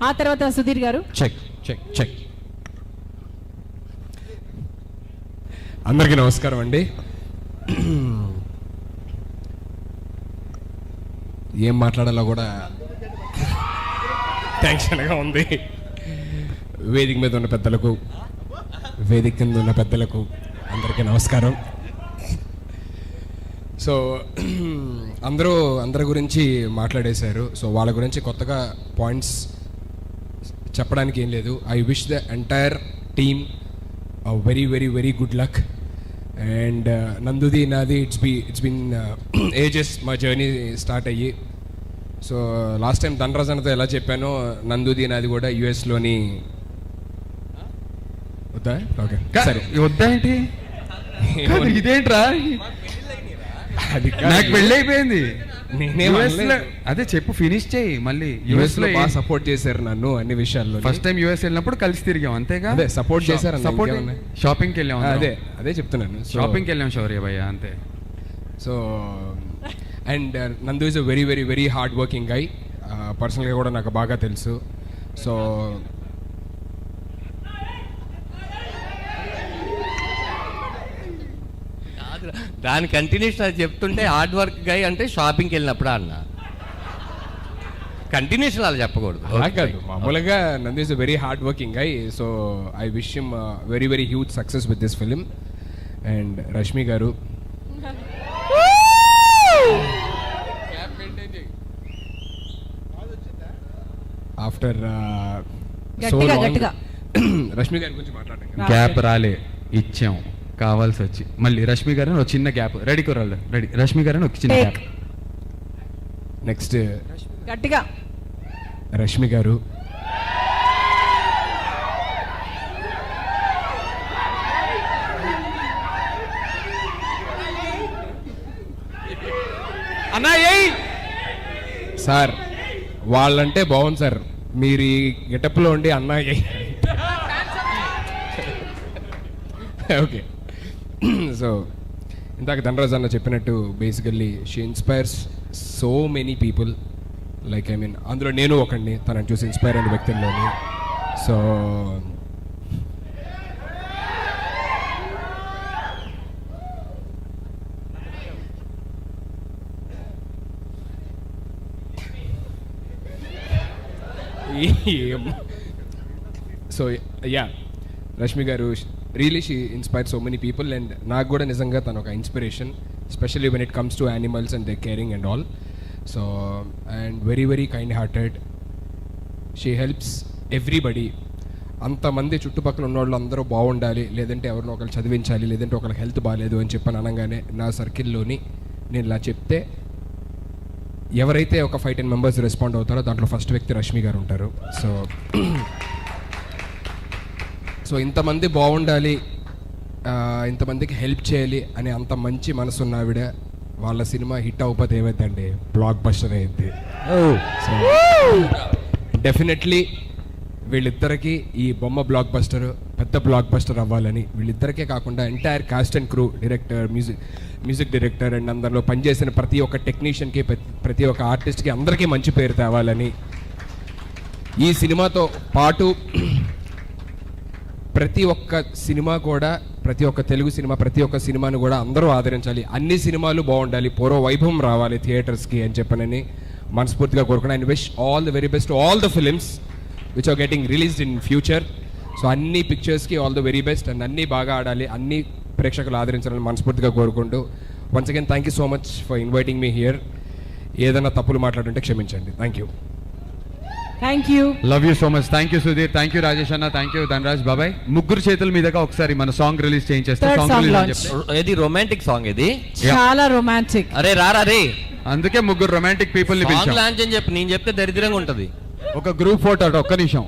ఆ తర్వాత సుధీర్ గారు. Check check check. అందరికీ నమస్కారం అండి. ఏం మాట్లాడాలో కూడా టెన్షన్గా ఉంది. వేదిక మీద ఉన్న పెద్దలకు, వేదిక కింద ఉన్న పెద్దలకు అందరికీ నమస్కారం. సో అందరి గురించి మాట్లాడేశారు. సో వాళ్ళ గురించి కొత్తగా పాయింట్స్ చెప్పడానికి ఏం లేదు. I wish the entire team very very very good luck. And నందుది నాది ఇట్స్ బీన్ ఏజెస్ మా జర్నీ స్టార్ట్ అయ్యి. సో లాస్ట్ టైం ధనరాజ్ అన్నతో ఎలా చెప్పానో నందుది నాది కూడా యుఎస్లోని వద్దా? ఓకే సరే, వద్దా ఏంటి? ఇదేంట్రా, అది నాకు పెళ్ళి అయిపోయింది. నేనే అదే చెప్పు, ఫినిష్ చేయి. మళ్ళీ యుఎస్ లో బాగా సపోర్ట్ చేశారు నన్ను అన్ని విషయాల్లో. ఫస్ట్ టైం యుఎస్ వెళ్ళినప్పుడు కలిసి తిరిగాం, అంతేగా? అదే సపోర్ట్ చేశారు. సపోర్ట్ షాపింగ్కి వెళ్ళాం. అదే చెప్తున్నాను, షాపింగ్కి వెళ్ళాం శౌర్య భయ్య, అంతే. So and Nandu is a very very very hard working guy. పర్సనల్గా కూడా నాకు బాగా తెలుసు. సో దాని కంటిన్యూషన్ అది చెప్తుంటే హార్డ్ వర్క్ గై అంటే షాపింగ్కి వెళ్ళినప్పుడు అన్న కంటిన్యూషన్ అలా చెప్పకూడదు. అలా కాదు, మామూలుగా నందు is a very hard working guy. So I wish him very very huge success with this film. And Rashmi గారు, ఆఫ్టర్ సో లాంగ్ రష్మి గారి గురించి మాట్లాడండి. గ్యాప్ రాలే, ఇచ్చాం కావాల్సి వచ్చి. మళ్ళీ రష్మి గారు ఒక చిన్న గ్యాప్. రెడీ కుర్రాళ్ళు రెడీ. రష్మి గారు ఒక చిన్న గ్యాప్. నెక్స్ట్ గట్టిగా రష్మి గారు, అన్నా ఏయ్ సార్ వాళ్ళంటే బాగుంది సార్, మీరు ఈ గెటప్లో ఉండి అన్నా ఓకే. సో ఇందాక ధనరాజ్ అన్న చెప్పినట్టు basically she inspires so many people. Like I mean అందులో నేను ఒకడిని, తనని చూసి ఇన్స్పైర్ అయిన వ్యక్తుల్లోని. సో సో యా, రష్మి గారు really she inspire so many people. And నాకు కూడా నిజంగా తను ఒక inspiration, especially when it comes to animals and they caring and all. So and very very kind hearted. She helps everybody. అంతమంది చుట్టుపక్కల ఉన్న వాళ్ళు అందరూ బాగుండాలి, లేదంటే ఎవరినో ఒకరు చదివించాలి, లేదంటే ఒకరికి హెల్త్ బాగాలేదు అని చెప్పని అనగానే నా సర్కిల్లోని నేను ఇలా చెప్తే ఎవరైతే ఒక 5-10 మెంబర్స్ రెస్పాండ్ అవుతారో దాంట్లో ఫస్ట్ వ్యక్తి రష్మి గారు ఉంటారు. సో ఇంతమంది బాగుండాలి, ఇంతమందికి హెల్ప్ చేయాలి అని అంత మంచి మనసు ఉన్న ఆవిడ, వాళ్ళ సినిమా హిట్ అవ్వకపోతే ఏమైందండి, బ్లాక్ బస్టర్ అయింది. సో డెఫినెట్లీ వీళ్ళిద్దరికీ ఈ బొమ్మ బ్లాక్ బస్టర్, పెద్ద బ్లాక్ బస్టర్ అవ్వాలని, వీళ్ళిద్దరికే కాకుండా entire cost and crew, director, music director and అందరిలో పనిచేసిన ప్రతి ఒక్క టెక్నీషియన్కి, ప్రతి ఒక్క ఆర్టిస్ట్కి అందరికీ మంచి పేరు తేవాలని, ఈ సినిమాతో పాటు ప్రతి ఒక్క సినిమా కూడా, ప్రతి ఒక్క తెలుగు సినిమా, ప్రతి ఒక్క సినిమాను కూడా అందరూ ఆదరించాలి, అన్ని సినిమాలు బాగుండాలి, పూర్వ వైభవం రావాలి థియేటర్స్కి అని చెప్పనని మనస్ఫూర్తిగా కోరుకున్నాను. I wish all the very best all the films which are getting released in future. So అన్ని పిక్చర్స్కి all the very best and అన్నీ బాగా ఆడాలి, అన్ని ప్రేక్షకులు ఆదరించాలని మనస్ఫూర్తిగా కోరుకుంటూ once again thank you so much for inviting me here. ఏదైనా తప్పులు మాట్లాడుంటే క్షమించండి. Thank you. Thank you, love you so much. Thank you Sudheer, thank you Rajesh అన్న, థ్యాంక్ యూ ధనరాజ్ బాబాయ్. ముగ్గురు చేతుల మీదుగా ఒకసారి మన సాంగ్ రిలీజ్ చేయించేస్తే ఇది రొమాంటిక్ సాంగ్, ఇది చాలా రొమాంటిక్. అరే రారా రే, అందుకే ముగ్గురు రొమాంటిక్ పీపుల్ ని పిలిచాం. లాంచ్ అని చెప్పి నేను చెప్తే దరిద్రంగా ఉంటది. ఒక గ్రూప్ ఫోటో, ఒక్క నిమిషం.